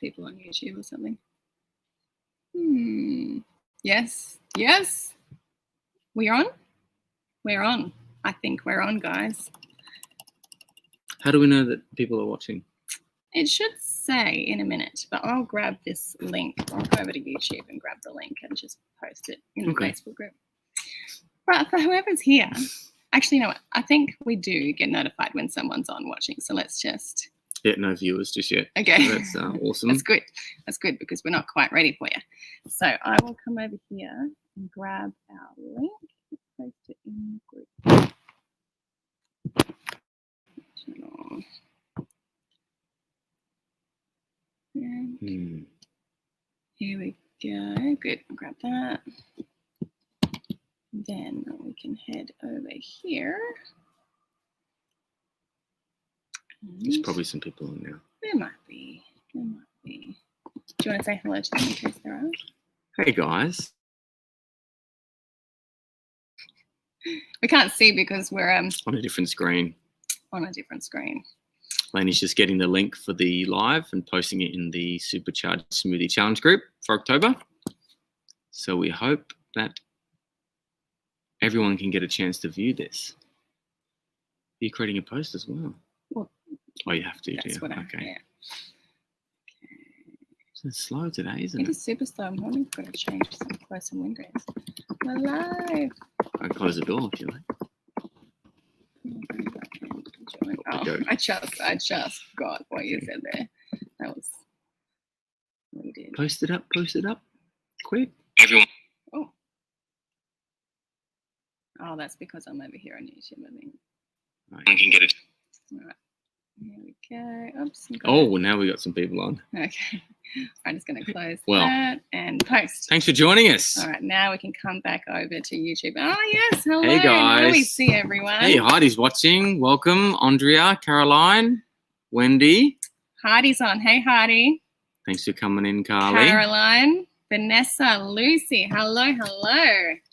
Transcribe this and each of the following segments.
people on YouTube or something. Yes. We're on. I think we're on, guys. How do we know that people are watching? It should say in a minute, but I'll grab this link. I'll go over to YouTube and grab the link and just post it in the Facebook group. But for whoever's here, actually, you know what? I think we do get notified when someone's on watching. So let's just... Yeah, no viewers just yet. Okay. That's awesome. That's good. That's good because we're not quite ready for you. So I will come over here and grab our link. Post it in the group. And here we go. Good. I'll grab that. Then we can head over here. There's probably some people on now. There might be. Do you want to say hello to them in case there are? Hey, guys. We can't see because we're on a different screen. Lainey's just getting the link for the live and posting it in the Supercharged Smoothie Challenge group for October. So we hope that everyone can get a chance to view this. You're creating a post as well. Oh, you have to. That's what okay. Yeah. So it's slow today, isn't it? It is super slow. I'm wondering if we're going to change close some windows. We're live. I can close the door if you like. Oh, I just got what you said there. That was what you did. Post it up. Quick. Everyone. Oh, that's because I'm over here on YouTube, I think. Right. I can get it. All right. Here we go. Oops. Well, now we got some people on. Okay. I'm just going to close that and post. Thanks for joining us. All right. Now we can come back over to YouTube. Oh, yes. Hello. Hey, guys. How do we see everyone? Hey, Heidi's watching. Welcome. Andrea, Caroline, Wendy. Heidi's on. Hey, Heidi. Thanks for coming in, Carly. Caroline, Vanessa, Lucy. Hello.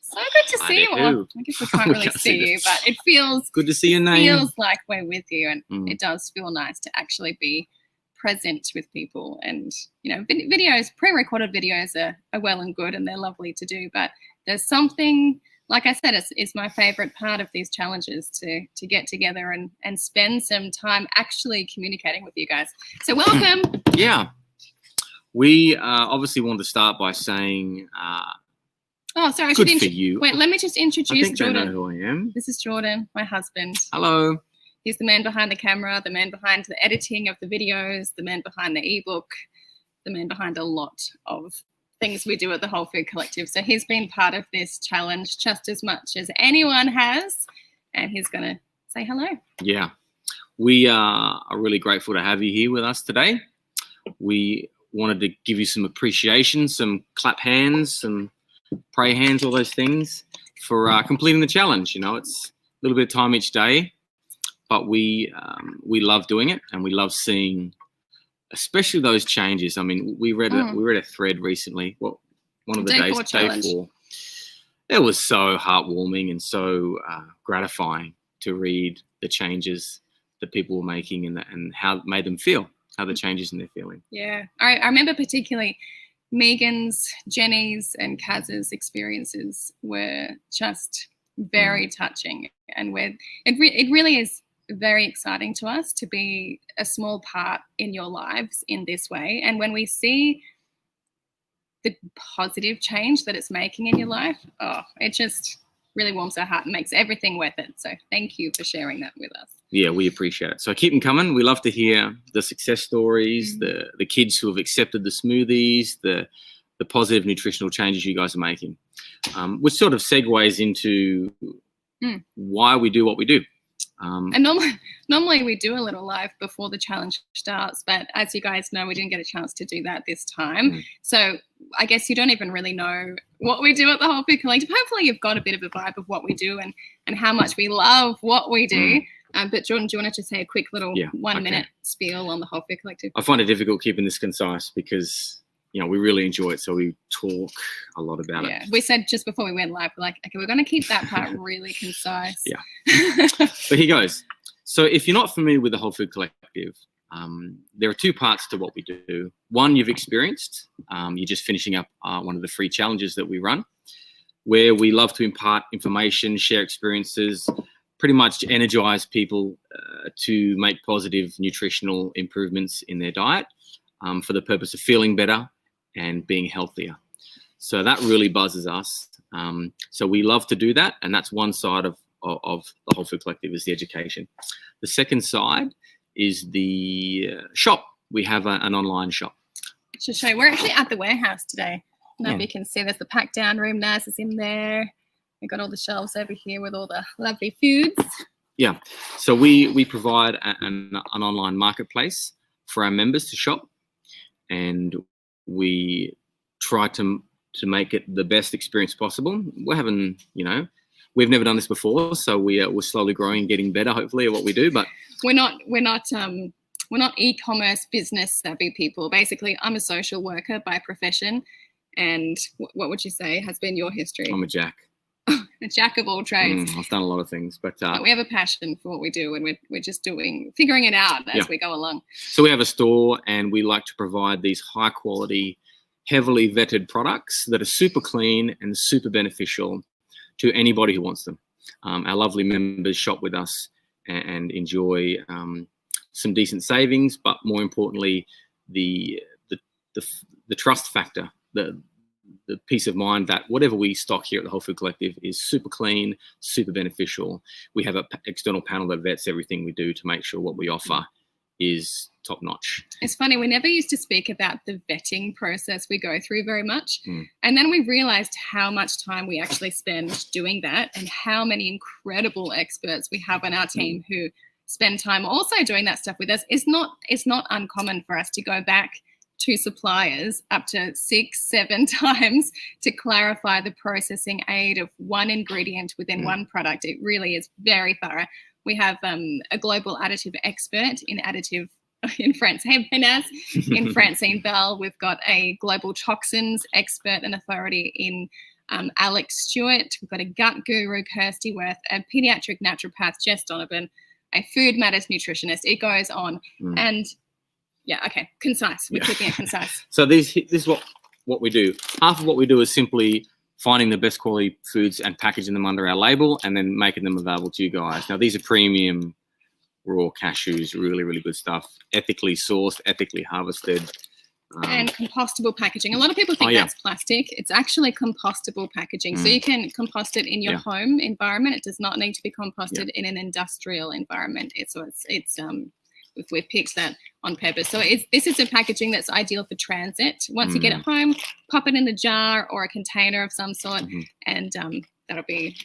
So good to see you all. I guess we can't really see you, but it feels good to see your name. Feels like we're with you, and it does feel nice to actually be present with people. And you know, videos, pre-recorded videos are well and good, and they're lovely to do. But there's something, like I said, it's my favorite part of these challenges to get together and spend some time actually communicating with you guys. So welcome. Yeah, we obviously want to start by saying. Oh, sorry. Good for you. Wait, let me just introduce I think Jordan. They know who I am. This is Jordan, my husband. Hello. He's the man behind the camera, the man behind the editing of the videos, the man behind the ebook, the man behind a lot of things we do at the Whole Food Collective. So he's been part of this challenge just as much as anyone has, and he's going to say hello. Yeah. We are really grateful to have you here with us today. We wanted to give you some appreciation, some clap hands, some pray hands, all those things for completing the challenge. You know, it's a little bit of time each day, but we love doing it, and we love seeing, especially those changes. I mean, we read a thread recently. Well, one of the days, day 4. It was so heartwarming and so gratifying to read the changes that people were making and how it made them feel, how the changes in their feeling. Yeah, I remember particularly Megan's, Jenny's, and Kaz's experiences were just very touching, and it really is very exciting to us to be a small part in your lives in this way. And when we see the positive change that it's making in your life, it just really warms our heart and makes everything worth it. So thank you for sharing that with us. Yeah, we appreciate it. So keep them coming. We love to hear the success stories, the kids who have accepted the smoothies, the positive nutritional changes you guys are making, which sort of segues into why we do what we do. And normally we do a little live before the challenge starts, but as you guys know, we didn't get a chance to do that this time. So I guess you don't even really know what we do at the Whole Food Collective. Hopefully you've got a bit of a vibe of what we do and how much we love what we do. But Jordan, do you want to just say a quick little 1 minute spiel on the Whole Food Collective? I find it difficult keeping this concise because, you know, we really enjoy it. So we talk a lot about it. Yeah, we said just before we went live, we're like, okay, we're going to keep that part really concise. Yeah. But here goes. So if you're not familiar with the Whole Food Collective, There are two parts to what we do. One, you've experienced. You're just finishing up one of the free challenges that we run, where we love to impart information, share experiences, pretty much energize people to make positive nutritional improvements in their diet for the purpose of feeling better and being healthier. So that really buzzes us. So we love to do that, and that's one side of the Whole Food Collective, is the education. The second side is the shop. We have an online shop. To show you, we're actually at the warehouse today. I don't know if you can see, there's the pack down room. Naz is in there. We've got all the shelves over here with all the lovely foods. Yeah. So we provide an online marketplace for our members to shop, and we try to make it the best experience possible. We're having, we've never done this before, so we're slowly growing and getting better, hopefully, at what we do. But we're not e-commerce business savvy people. Basically, I'm a social worker by profession, and what would you say has been your history? I'm a jack. A jack of all trades. I've done a lot of things, but we have a passion for what we do, and we're just figuring it out as we go along. So we have a store, and we like to provide these high quality, heavily vetted products that are super clean and super beneficial to anybody who wants them. Our lovely members shop with us and enjoy some decent savings, but more importantly, the trust factor, the peace of mind that whatever we stock here at the Whole Food Collective is super clean, super beneficial. We have an external panel that vets everything we do to make sure what we offer is top notch. It's funny, we never used to speak about the vetting process we go through very much. And then we realized how much time we actually spend doing that, and how many incredible experts we have on our team who spend time also doing that stuff with us. It's not uncommon for us to go back to suppliers up to 6-7 times to clarify the processing aid of one ingredient within one product. It really is very thorough. We have a global additive expert in Francine Bell. We've got a global toxins expert and authority in Alex Stewart. We've got a gut guru, Kirsty Worth, a pediatric naturopath, Jess Donovan, a food matters nutritionist. It goes on. And concise. We're keeping it concise. So this is what we do. Half of what we do is simply finding the best quality foods and packaging them under our label, and then making them available to you guys. Now, these are premium raw cashews, really, really good stuff, ethically sourced, ethically harvested. And compostable packaging. A lot of people think that's plastic. It's actually compostable packaging. So you can compost it in your home environment. It does not need to be composted in an industrial environment. We've picked that on purpose. So this is a packaging that's ideal for transit. Once you get it home, pop it in a jar or a container of some sort, and that'll be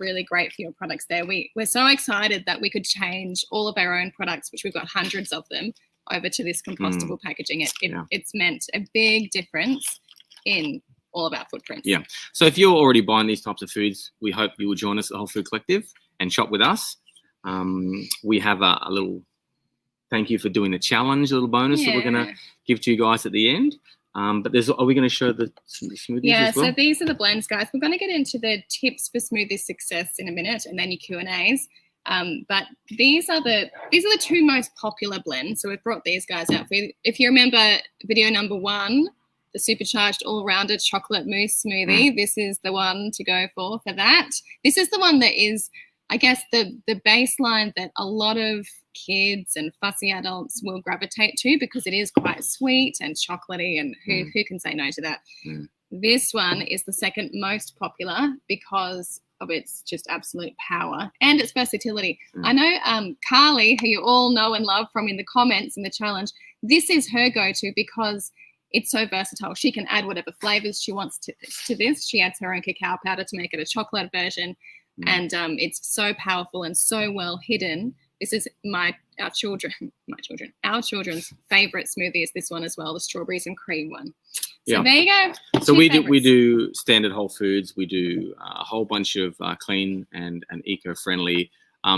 really great for your products there. We're so excited that we could change all of our own products, which we've got hundreds of them, over to this compostable packaging. It's meant a big difference in all of our footprints. Yeah. So if you're already buying these types of foods, we hope you will join us at the Whole Food Collective and shop with us. We have a little thank you for doing the challenge, a little bonus that we're going to give to you guys at the end. But are we going to show the smoothies as well? So these are the blends, guys. We're going to get into the tips for smoothie success in a minute, and then your Q&As. But these are the two most popular blends. So we've brought these guys out for you. If you remember video number 1, the Supercharged all-rounder chocolate mousse smoothie, this is the one to go for that. This is the one that is, I guess, the baseline that a lot of kids and fussy adults will gravitate to, because it is quite sweet and chocolatey, and who can say no to that? This one is the second most popular because of its just absolute power and its versatility. I know Carly, who you all know and love from in the comments in the challenge, this is her go-to because it's so versatile. She can add whatever flavors she wants to this. She adds her own cacao powder to make it a chocolate version, and it's so powerful and so well hidden. This is our children's favorite smoothie is this one as well, the strawberries and cream one. So there you go. So we do standard whole foods. We do a whole bunch of clean and eco-friendly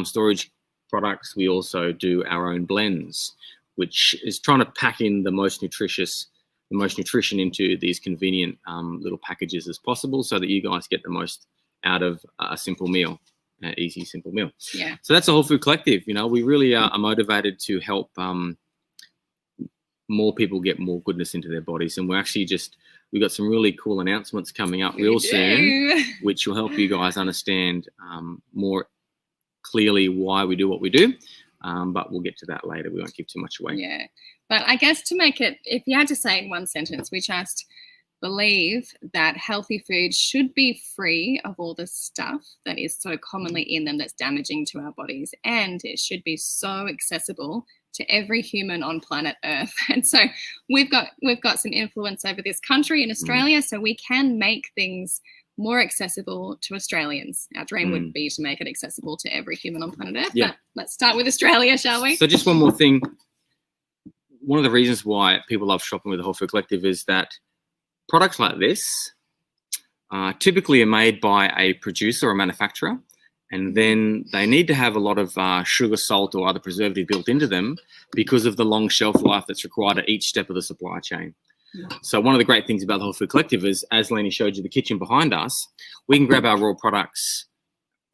storage products. We also do our own blends, which is trying to pack in the most nutrition into these convenient little packages as possible, so that you guys get the most out of a simple meal. Easy, simple meal. Yeah. So that's a Whole Food Collective. We really are motivated to help more people get more goodness into their bodies. And we've got some really cool announcements coming up real soon, which will help you guys understand more clearly why we do what we do. But we'll get to that later. We won't give too much away. Yeah. But I guess to make it, if you had to say in one sentence, we just believe that healthy food should be free of all the stuff that is so commonly in them that's damaging to our bodies. And it should be so accessible to every human on planet Earth. And so we've got some influence over this country in Australia, so we can make things more accessible to Australians. Our dream would be to make it accessible to every human on planet Earth. Yeah. But let's start with Australia, shall we? So just one more thing. One of the reasons why people love shopping with the Whole Food Collective is that products like this typically are made by a producer or manufacturer, and then they need to have a lot of sugar, salt, or other preservative built into them because of the long shelf life that's required at each step of the supply chain. So one of the great things about the Whole Food Collective is, as Lenny showed you the kitchen behind us, we can grab our raw products,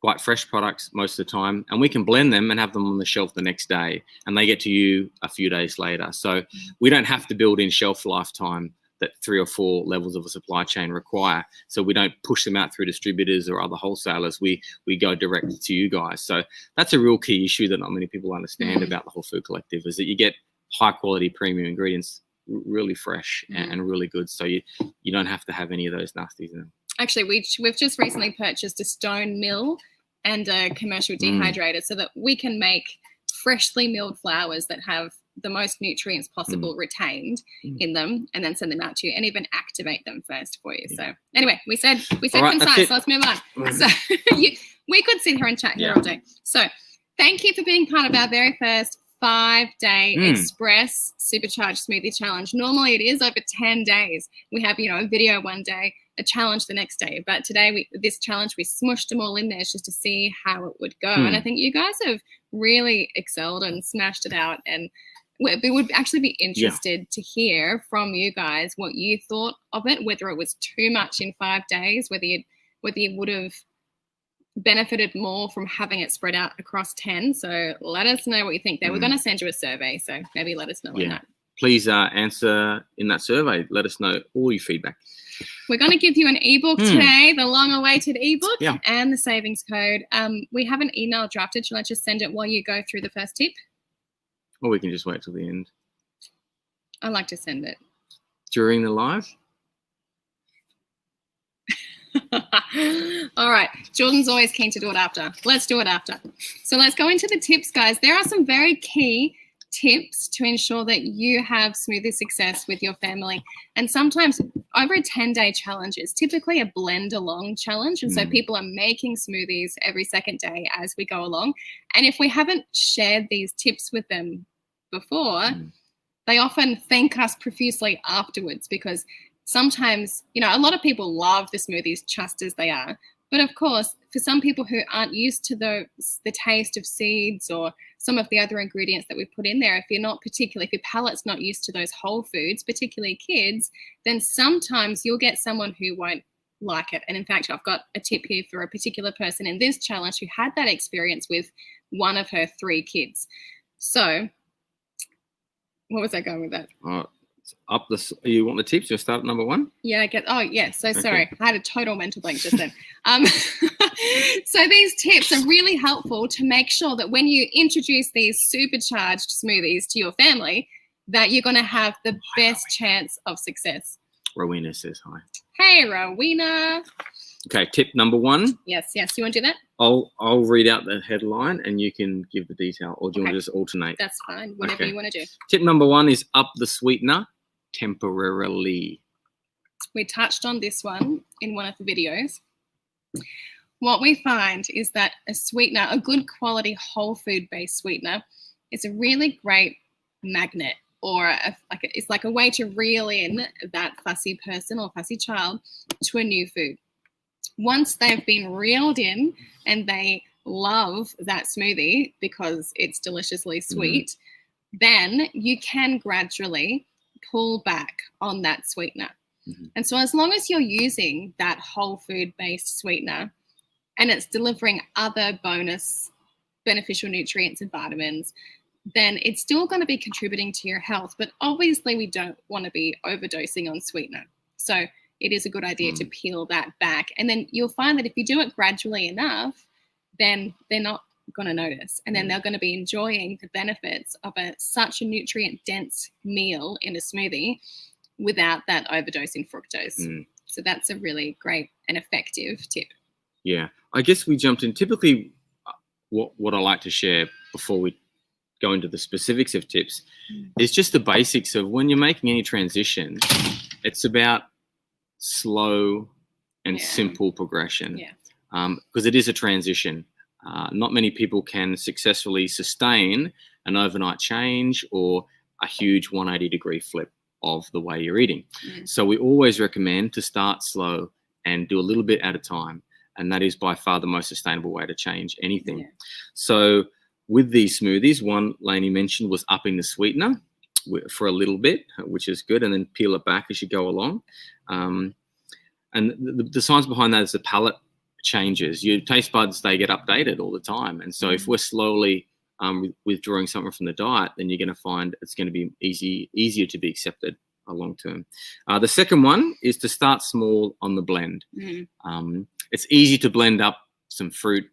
quite fresh products most of the time, and we can blend them and have them on the shelf the next day, and they get to you a few days later. So we don't have to build in shelf lifetime that 3 or 4 levels of a supply chain require. So we don't push them out through distributors or other wholesalers. We go direct to you guys. So that's a real key issue that not many people understand about the Whole Food Collective, is that you get high quality premium ingredients, really fresh and really good. So you don't have to have any of those nasties in them. Actually, we've just recently purchased a stone mill and a commercial dehydrator so that we can make freshly milled flours that have the most nutrients possible retained in them, and then send them out to you and even activate them first for you. So anyway, we said right, concise, so let's move on. So we could sit here and chat here all day. So thank you for being part of our very first 5-day express supercharged smoothie challenge. Normally it is over 10 days. We have, a video one day, a challenge the next day. But today, this challenge, we smushed them all in there just to see how it would go. And I think you guys have really excelled and smashed it out. And we would actually be interested to hear from you guys what you thought of it, whether it was too much in 5 days, whether you would have benefited more from having it spread out across 10. So let us know what you think there. We're going to send you a survey, so maybe let us know on that. Please answer in that survey. Let us know all your feedback. We're going to give you an ebook today, the long-awaited ebook, and the savings code. We have an email drafted. Shall I just send it while you go through the first tip? Or we can just wait till the end. I like to send it. During the live? All right. Jordan's always keen to do it after. Let's do it after. So let's go into the tips, guys. There are some very key tips to ensure that you have smoothie success with your family. And sometimes over a 10-day challenge is typically a blend along challenge. And so people are making smoothies every second day as we go along. And if we haven't shared these tips with them before, they often thank us profusely afterwards, because sometimes, a lot of people love the smoothies just as they are. But of course, for some people who aren't used to the taste of seeds or some of the other ingredients that we put in there, if your palate's not used to those whole foods, particularly kids, then sometimes you'll get someone who won't like it. And in fact, I've got a tip here for a particular person in this challenge who had that experience with one of her 3 kids. So what was I going with that? You want the tips? You'll start at number 1? Yeah, so sorry. I had a total mental blank just then. So these tips are really helpful to make sure that when you introduce these supercharged smoothies to your family, that you're going to have the best chance of success. Rowena says hi. Hey, Rowena. Okay, tip number 1. Yes. You want to do that? I'll read out the headline and you can give the detail, or do you want to just alternate? That's fine. Whatever you want to do. Tip number 1 is up the sweetener temporarily. We touched on this one in one of the videos. What we find is that a sweetener, a good quality whole food based sweetener, is a really great magnet, or it's like a way to reel in that fussy person or fussy child to a new food. Once they've been reeled in and they love that smoothie because it's deliciously sweet, then you can gradually pull back on that sweetener. And so as long as you're using that whole food based sweetener and it's delivering other bonus beneficial nutrients and vitamins, then it's still going to be contributing to your health. But obviously we don't want to be overdosing on sweetener. So it is a good idea to peel that back. And then you'll find that if you do it gradually enough, then they're not going to notice. And then they're going to be enjoying the benefits of such a nutrient-dense meal in a smoothie without that overdose in fructose. So that's a really great and effective tip. Yeah. I guess we jumped in. Typically, what I like to share before we go into the specifics of tips is just the basics of when you're making any transition, it's about slow and simple progression, because it is a transition. Not many people can successfully sustain an overnight change or a huge 180-degree flip of the way you're eating. So we always recommend to start slow and do a little bit at a time, and that is by far the most sustainable way to change anything. So with these smoothies, one Lainey mentioned was upping the sweetener for a little bit, which is good, and then peel it back as you go along. And the science behind that is the palate changes. Your taste buds, they get updated all the time. And so if we're slowly withdrawing something from the diet, then you're going to find it's going to be easier to be accepted long term. The second one is to start small on the blend. It's easy to blend up some fruit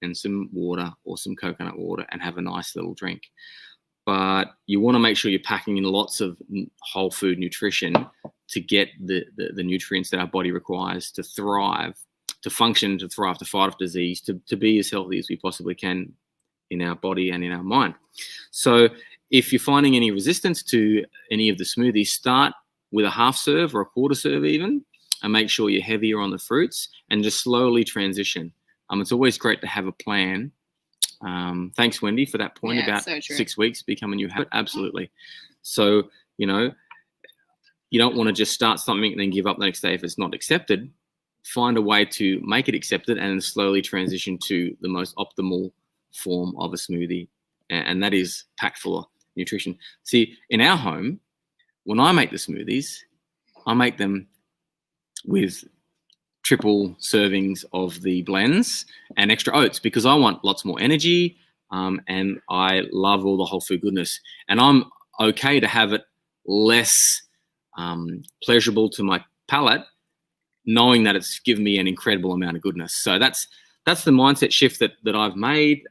and some water or some coconut water and have a nice little drink. But you want to make sure you're packing in lots of whole food nutrition to get the nutrients that our body requires to thrive, to function, to thrive, to fight off disease, to be as healthy as we possibly can in our body and in our mind. So if you're finding any resistance to any of the smoothies, start with a half serve or a quarter serve even, and make sure you're heavier on the fruits and just slowly transition. It's always great to have a plan. Thanks, Wendy, for that point about so 6 weeks become a new habit. Absolutely. So, you don't want to just start something and then give up the next day if it's not accepted. Find a way to make it accepted and then slowly transition to the most optimal form of a smoothie. And that is packed full of nutrition. See, in our home, when I make the smoothies, I make them with triple servings of the blends and extra oats because I want lots more energy, and I love all the whole food goodness. And I'm okay to have it less pleasurable to my palate, knowing that it's given me an incredible amount of goodness. So that's the mindset shift that I've made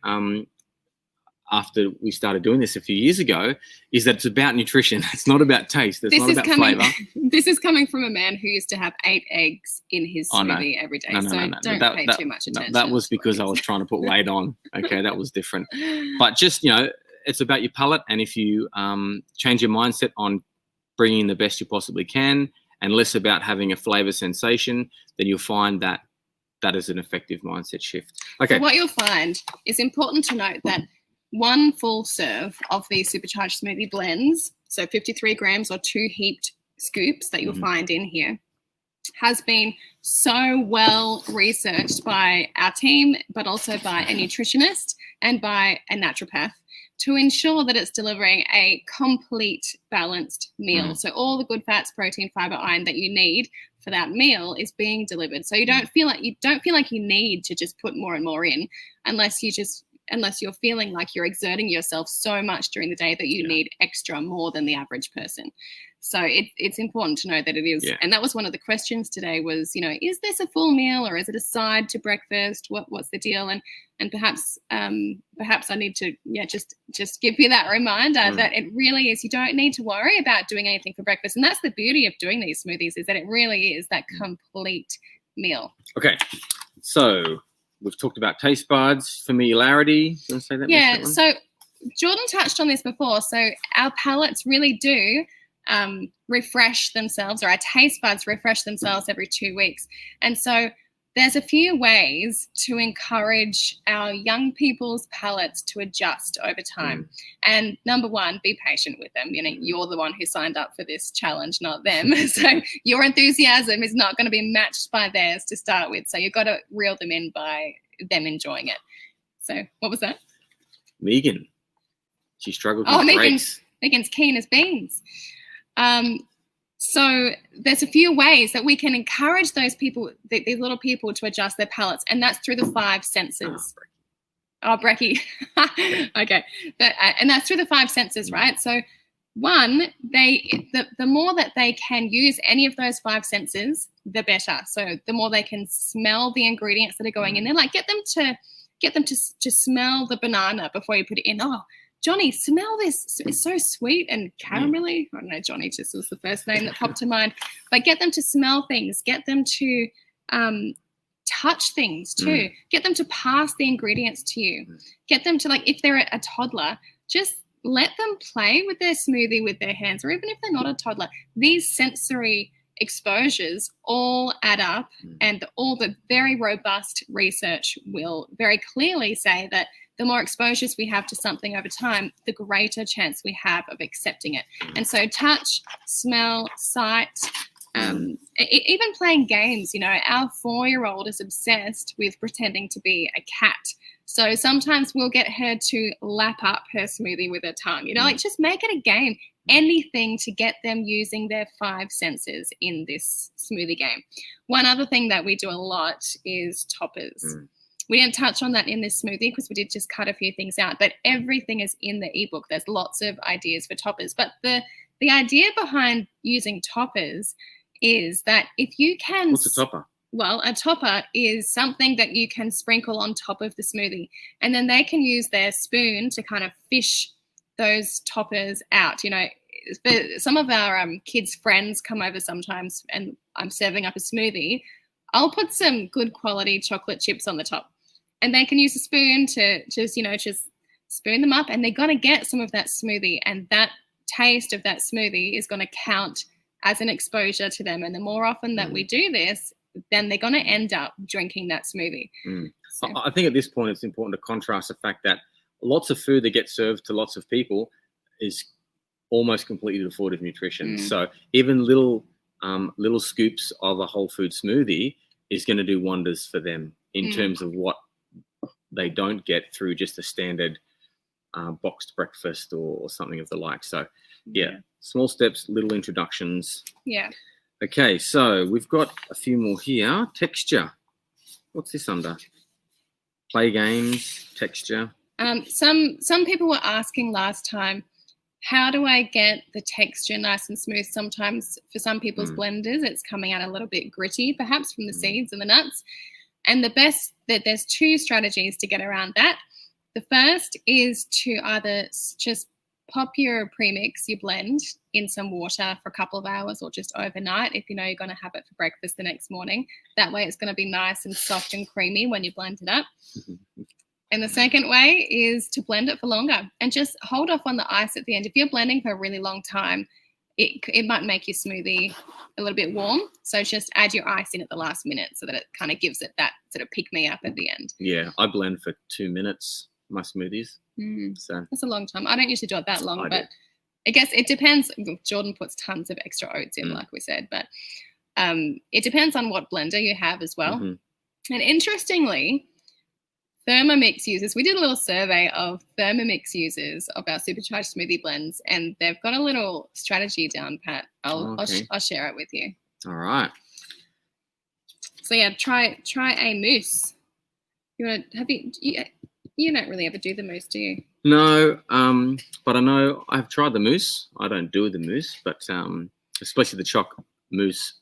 after we started doing this a few years ago, is that it's about nutrition. It's not about taste. It's not about flavor. This is coming from a man who used to have 8 eggs in his smoothie every day. No. Don't pay too much attention. That was because I was trying to put weight on. Okay, that was different. But just, it's about your palate. And if you change your mindset on bringing the best you possibly can and less about having a flavor sensation, then you'll find that is an effective mindset shift. Okay. So what you'll find is important to note that 1 full serve of these Supercharged smoothie blends, so 53 grams or 2 heaped scoops that you'll find in here, has been so well researched by our team, but also by a nutritionist and by a naturopath to ensure that it's delivering a complete balanced meal. So all the good fats, protein, fiber, iron that you need for that meal is being delivered. So you don't feel like you need to just put more and more in unless you're feeling like you're exerting yourself so much during the day that you need extra more than the average person. So it's important to know that it is. And that was one of the questions today was, is this a full meal or is it a side to breakfast? What's the deal? And perhaps I need to just give you that reminder that it really is. You don't need to worry about doing anything for breakfast. And that's the beauty of doing these smoothies, is that it really is that complete meal. Okay. So we've talked about taste buds, familiarity. Do you want to say that? Yeah, so Jordan touched on this before. So our palates really do refresh themselves, or our taste buds refresh themselves every 2 weeks. And so there's a few ways to encourage our young people's palates to adjust over time. And number 1, be patient with them. You're the one who signed up for this challenge, not them. So your enthusiasm is not going to be matched by theirs to start with. So you've got to reel them in by them enjoying it. So what was that? Megan. She struggled with grapes. Megan's keen as beans. So there's a few ways that we can encourage those people, these little people, to adjust their palates, and that's through the 5 senses. Oh, brekkie. Okay. And that's through the 5 senses, right? So one, the more that they can use any of those 5 senses, the better. So the more they can smell the ingredients that are going in there, like get them to smell the banana before you put it in. Oh, Johnny, smell this. It's so sweet and caramelly. I don't know, Johnny just was the first name that popped to mind. But get them to smell things. Get them to touch things too. Get them to pass the ingredients to you. Get them to, like, if they're a toddler, just let them play with their smoothie with their hands, or even if they're not a toddler. These sensory exposures all add up, and all the very robust research will very clearly say that the more exposures we have to something over time, the greater chance we have of accepting it. And so touch, smell, sight, even playing games. You know, our 4-year-old is obsessed with pretending to be a cat. So sometimes we'll get her to lap up her smoothie with her tongue. You know, like, just make it a game. Anything to get them using their 5 senses in this smoothie game. One other thing that we do a lot is toppers. We didn't touch on that in this smoothie because we did just cut a few things out, but everything is in the ebook. There's lots of ideas for toppers. But the idea behind using toppers is that if you can... What's a topper? Well, a topper is something that you can sprinkle on top of the smoothie, and then they can use their spoon to kind of fish those toppers out. You know, some of our kids' friends come over sometimes and I'm serving up a smoothie. I'll put some good quality chocolate chips on the top, and they can use a spoon to just spoon them up, and they're going to get some of that smoothie, and that taste of that smoothie is going to count as an exposure to them. And the more often that we do this, then they're going to end up drinking that smoothie. So. I think at this point it's important to contrast the fact that lots of food that gets served to lots of people is almost completely devoid of nutrition. So even little scoops of a whole food smoothie is going to do wonders for them in terms of what they don't get through just a standard boxed breakfast or something of the like. So yeah, small steps, little introductions. Yeah. Okay, so we've got a few more here. Texture. What's this under? Play games, texture. Some people were asking last time, how do I get the texture nice and smooth? Sometimes for some people's blenders, it's coming out a little bit gritty, perhaps from the seeds and the nuts. And there's 2 strategies to get around that. The first is to either just pop your premix, your blend, in some water for a couple of hours, or just overnight if you know you're going to have it for breakfast the next morning. That way it's going to be nice and soft and creamy when you blend it up. And the second way is to blend it for longer and just hold off on the ice at the end. If you're blending for a really long time, it might make your smoothie a little bit warm. So just add your ice in at the last minute so that it kind of gives it that sort of pick-me-up at the end. Yeah, I blend for 2 minutes, my smoothies. So that's a long time. I don't usually do it that long, but I guess it depends. Jordan puts tons of extra oats in, like we said, but it depends on what blender you have as well. And interestingly, Thermomix users, we did a little survey of Thermomix users of our Supercharged smoothie blends, and they've got a little strategy down pat. I'll share it with you. All right. So yeah, try a mousse. You don't really ever do the mousse, do you? No, but I know I've tried the mousse. I don't do the mousse, but especially the choc mousse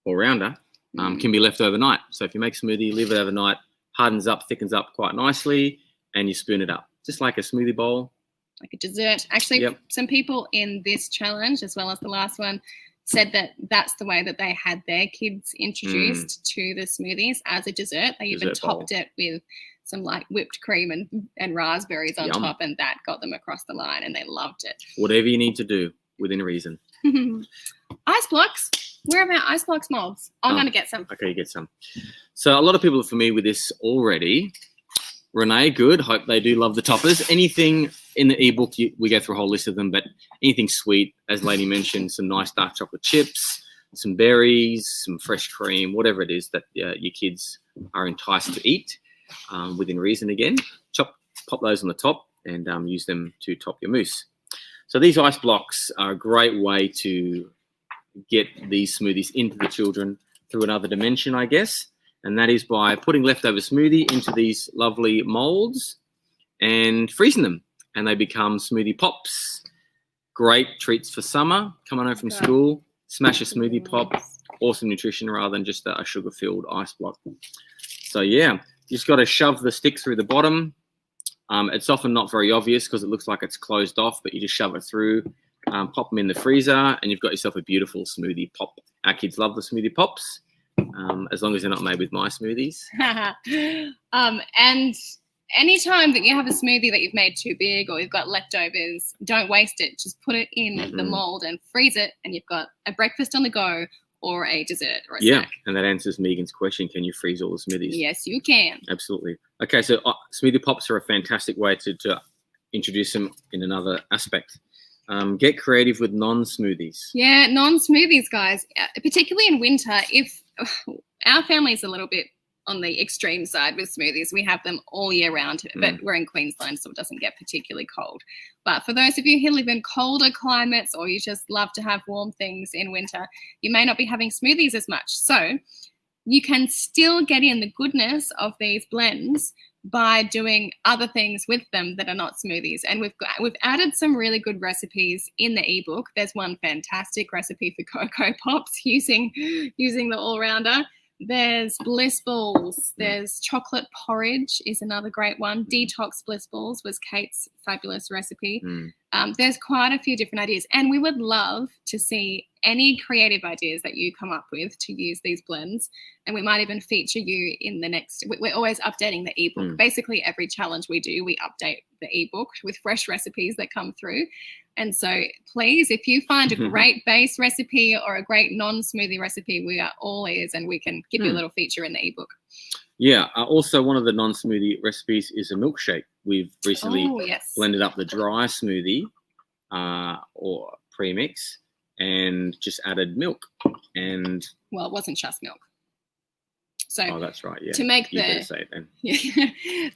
all-rounder can be left overnight. So if you make a smoothie, leave it overnight, hardens up, thickens up quite nicely, and you spoon it up, just like a smoothie bowl. Like a dessert. Actually, some people in this challenge, as well as the last one, said that that's the way that they had their kids introduced to the smoothies, as a dessert. They even topped it with some like whipped cream and raspberries on top, and that got them across the line, and they loved it. Whatever you need to do within reason. Ice blocks. Where are my ice blocks molds? I'm going to get some. Okay, you get some. So a lot of people are familiar with this already. Renee, good. Hope they do love the toppers. Anything in the ebook, we go through a whole list of them, but anything sweet, as Lady mentioned, some nice dark chocolate chips, some berries, some fresh cream, whatever it is that your kids are enticed to eat, within reason again. Pop those on the top and use them to top your mousse. So these ice blocks are a great way to get these smoothies into the children through another dimension, I guess. And that is by putting leftover smoothie into these lovely molds and freezing them, and they become smoothie pops. Great treats for summer. Coming home from school, smash a smoothie pop. Awesome nutrition rather than just a sugar-filled ice block. So yeah, you just got to shove the stick through the bottom. It's often not very obvious because it looks like it's closed off, but you just shove it through, pop them in the freezer, and you've got yourself a beautiful smoothie pop. Our kids love the smoothie pops, as long as they're not made with my smoothies. And anytime that you have a smoothie that you've made too big or you've got leftovers, don't waste it. Just put it in the mold and freeze it, and you've got a breakfast on the go or a dessert or a snack. And that answers Megan's question. Can you freeze all the smoothies? Yes, you can. Absolutely. Okay, so smoothie pops are a fantastic way to introduce them in another aspect. Get creative with non-smoothies. Yeah, non-smoothies, guys. Particularly in winter, if our family is a little bit on the extreme side with smoothies. We have them all year round, but we're in Queensland, so it doesn't get particularly cold. But for those of you who live in colder climates or you just love to have warm things in winter, you may not be having smoothies as much. So you can still get in the goodness of these blends by doing other things with them that are not smoothies. And we've added some really good recipes in the ebook. There's one fantastic recipe for Cocoa Pops using the all-rounder. There's bliss balls. There's chocolate porridge is another great one. Detox bliss balls was Kate's fabulous recipe. There's quite a few different ideas, and we would love to see any creative ideas that you come up with to use these blends, and we might even feature you in the next. We're always updating the ebook. Basically every challenge we do, we update the ebook with fresh recipes that come through. And so please, if you find a great base recipe or a great non-smoothie recipe, we are all ears and we can give you a little feature in the ebook. Yeah. Also, one of the non-smoothie recipes is a milkshake. We've recently blended up the dry smoothie or premix and just added milk. And well, it wasn't just milk. So that's right. Yeah. To make you better say it then.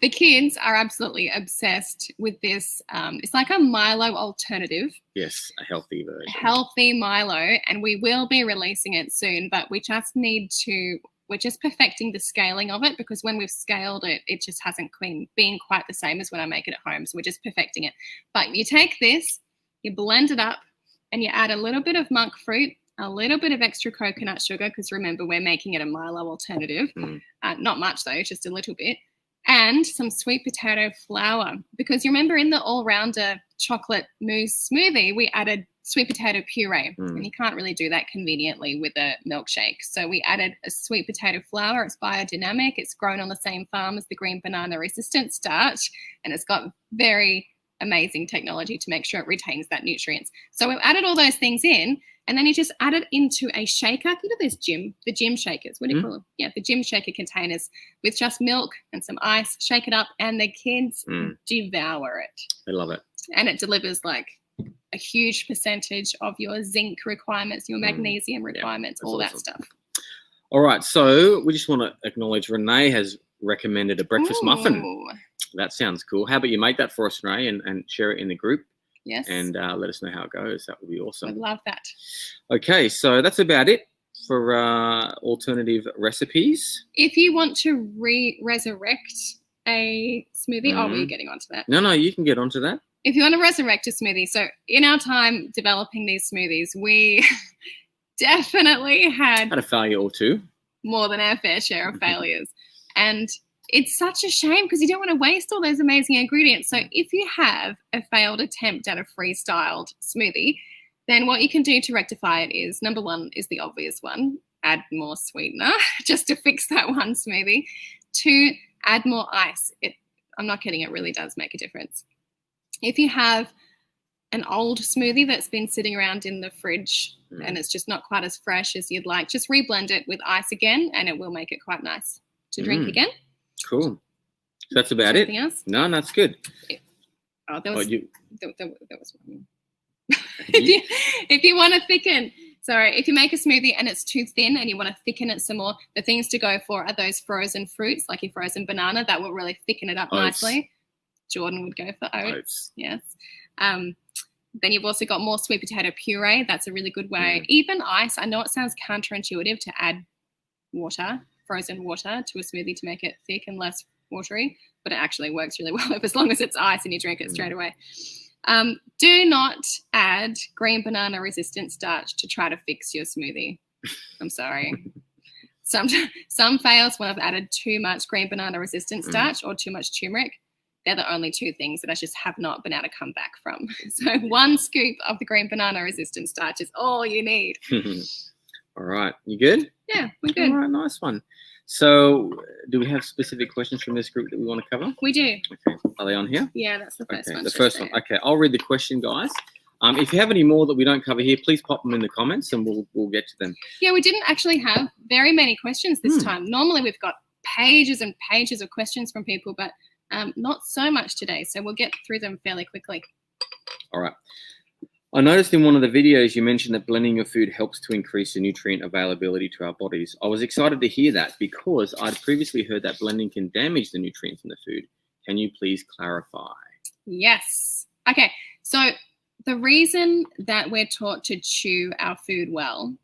The kids are absolutely obsessed with this. It's like a Milo alternative. Yes, a healthy version. Healthy Milo, and we will be releasing it soon. But we just need to. We're just perfecting the scaling of it because when we've scaled it, it just hasn't been quite the same as when I make it at home. So we're just perfecting it. But you take this, you blend it up, and you add a little bit of monk fruit, a little bit of extra coconut sugar, because remember, we're making it a Milo alternative. Not much, though, just a little bit. And some sweet potato flour. Because you remember in the all-rounder chocolate mousse smoothie, we added sweet potato puree. And you can't really do that conveniently with a milkshake. So we added a sweet potato flour. It's biodynamic. It's grown on the same farm as the green banana resistant starch. And it's got very amazing technology to make sure it retains that nutrients. So we've added all those things in. And then you just add it into a shaker. You know, the gym shakers. What do you call them? Yeah, the gym shaker containers with just milk and some ice. Shake it up, and the kids devour it. They love it. And it delivers like a huge percentage of your zinc requirements, your magnesium requirements, all that stuff. All right, so we just want to acknowledge Renee has recommended a breakfast muffin. That sounds cool. How about you make that for us, Renee, and share it in the group? Yes. And let us know how it goes. That would be awesome. I'd love that. Okay, so that's about it for alternative recipes. If you want to resurrect a smoothie, were you getting onto that? No, you can get onto that. If you want to resurrect a smoothie, so in our time developing these smoothies, we definitely had a failure or two. More than our fair share of failures. And it's such a shame because you don't want to waste all those amazing ingredients. So if you have a failed attempt at a freestyled smoothie, then what you can do to rectify it is, number one is the obvious one, add more sweetener just to fix that one smoothie. 2, add more ice. I'm not kidding, it really does make a difference. If you have an old smoothie that's been sitting around in the fridge and it's just not quite as fresh as you'd like, just reblend it with ice again and it will make it quite nice to drink again. Cool. So that's about it. Anything else? No, that's good. There was one. If you want to thicken, if you make a smoothie and it's too thin and you want to thicken it some more, the things to go for are those frozen fruits, like your frozen banana. That will really thicken it up nicely. Jordan would go for oats. Yes. Then you've also got more sweet potato puree. That's a really good way. Even ice. I know it sounds counterintuitive to add water, frozen water, to a smoothie to make it thick and less watery, but it actually works really well as long as it's ice and you drink it straight away. Do not add green banana resistant starch to try to fix your smoothie. I'm sorry. Some fails when I've added too much green banana resistant starch or too much turmeric. They're the only two things that I just have not been able to come back from. So 1 scoop of the green banana resistant starch is all you need. All right. You good? Yeah, we're good. All right, nice one. So do we have specific questions from this group that we want to cover? We do. Okay. Are they on here? Yeah, that's the first one. The first one. Okay, I'll read the question, guys. If you have any more that we don't cover here, please pop them in the comments and we'll get to them. Yeah, we didn't actually have very many questions this time. Normally we've got pages and pages of questions from people, but not so much today. So we'll get through them fairly quickly. All right. I noticed in one of the videos you mentioned that blending your food helps to increase the nutrient availability to our bodies. I was excited to hear that because I'd previously heard that blending can damage the nutrients in the food. Can you please clarify? Yes. Okay. So the reason that we're taught to chew our food well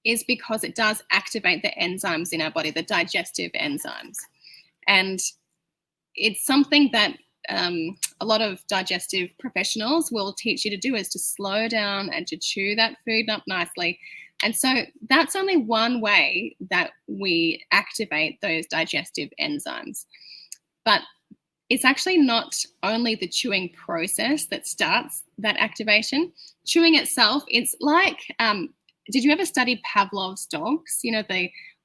is because it does activate the enzymes in our body, the digestive enzymes. And it's something that a lot of digestive professionals will teach you to do, is to slow down and to chew that food up nicely. And so that's only one way that we activate those digestive enzymes. But it's actually not only the chewing process that starts that activation. Chewing itself, it's like, did you ever study Pavlov's dogs? You know,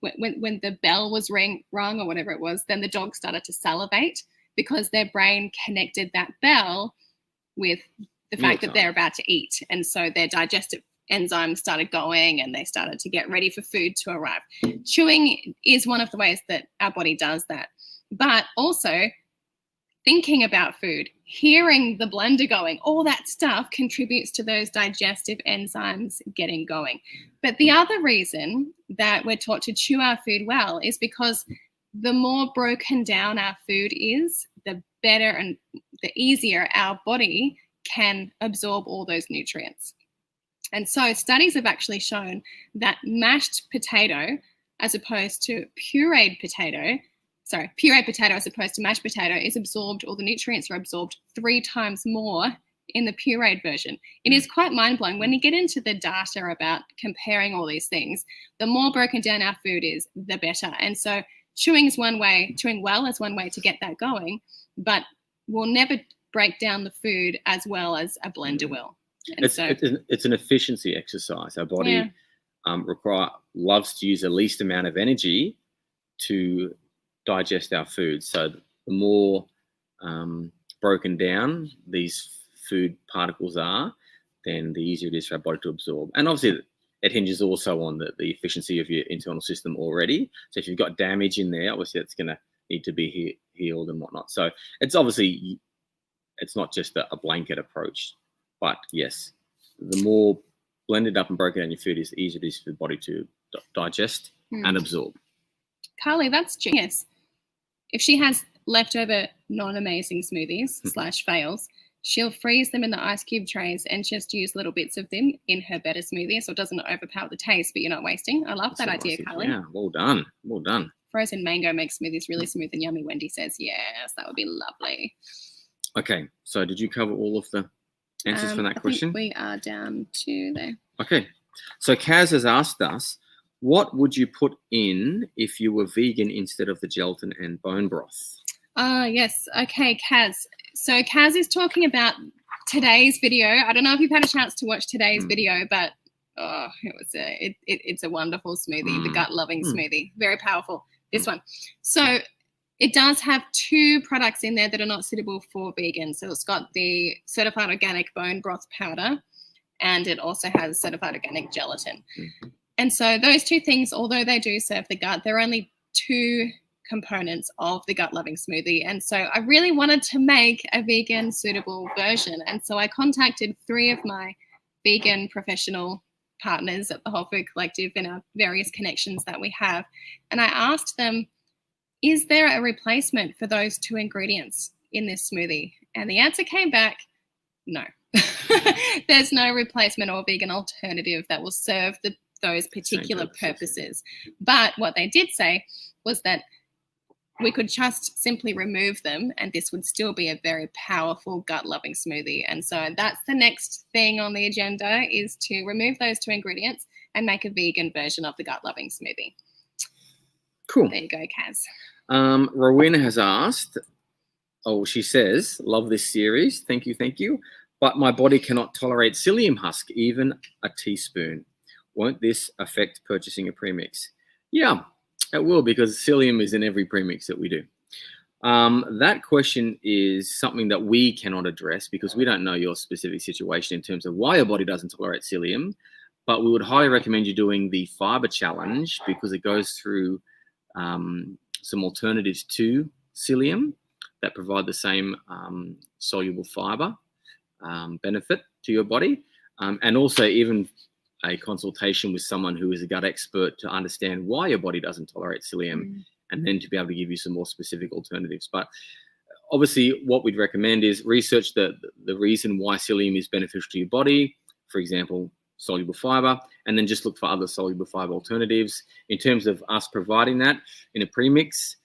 when the bell was rung or whatever it was, then the dog started to salivate because their brain connected that bell with the fact that they're about to eat. And so their digestive enzymes started going and they started to get ready for food to arrive. Chewing is one of the ways that our body does that. But also thinking about food, hearing the blender going, all that stuff contributes to those digestive enzymes getting going. But the other reason that we're taught to chew our food well is because the more broken down our food is, the better and the easier our body can absorb all those nutrients. And so studies have actually shown that mashed potato as opposed to pureed potato as opposed to mashed potato is absorbed, or the nutrients are absorbed 3 times more in the pureed version. It is quite mind-blowing. When you get into the data about comparing all these things, the more broken down our food is, the better. And so chewing well is one way to get that going, but we'll never break down the food as well as a blender will. And it's an efficiency exercise. Our body loves to use the least amount of energy to digest our food. So the more broken down these food particles are, then the easier it is for our body to absorb. And obviously it hinges also on the efficiency of your internal system already. So if you've got damage in there, obviously it's going to need to be healed and whatnot. So it's obviously, it's not just a blanket approach, but yes, the more blended up and broken down your food is, the easier it is for the body to digest and absorb. Carly, that's genius. If she has leftover non-amazing smoothies / fails, she'll freeze them in the ice cube trays and just use little bits of them in her better smoothie, so it doesn't overpower the taste, but you're not wasting. I love that idea, Carly. Yeah, well done. Well done. Frozen mango makes smoothies really smooth and yummy, Wendy says. Yes, that would be lovely. Okay, so did you cover all of the answers for that question? I think we are down to there. Okay, so Kaz has asked us, what would you put in if you were vegan instead of the gelatin and bone broth? Yes. Okay, Kaz. So Kaz is talking about today's video. I don't know if you've had a chance to watch today's video, but it's a wonderful smoothie, the gut-loving smoothie. Very powerful, this one. So it does have 2 products in there that are not suitable for vegans. So it's got the certified organic bone broth powder, and it also has certified organic gelatin. And so those 2 things, although they do serve the gut, they're only 2 components of the gut-loving smoothie. And so I really wanted to make a vegan suitable version. And so I contacted 3 of my vegan professional partners at the Whole Food Collective in our various connections that we have. And I asked them, is there a replacement for those 2 ingredients in this smoothie? And the answer came back, no. There's no replacement or vegan alternative that will serve those particular purposes. But what they did say was that we could just simply remove them, and this would still be a very powerful gut-loving smoothie. And so that's the next thing on the agenda, is to remove those 2 ingredients and make a vegan version of the gut-loving smoothie. Cool. There you go, Kaz. Rowena has asked, she says, love this series. Thank you. But my body cannot tolerate psyllium husk, even a teaspoon. Won't this affect purchasing a premix? Yeah, it will, because psyllium is in every premix that we do. That question is something that we cannot address because we don't know your specific situation in terms of why your body doesn't tolerate psyllium. But we would highly recommend you doing the fiber challenge, because it goes through some alternatives to psyllium that provide the same soluble fiber benefit to your body, and also even a consultation with someone who is a gut expert to understand why your body doesn't tolerate psyllium, and then to be able to give you some more specific alternatives. But obviously what we'd recommend is research the reason why psyllium is beneficial to your body, for example, soluble fiber, and then just look for other soluble fiber alternatives. In terms of us providing that in a premix,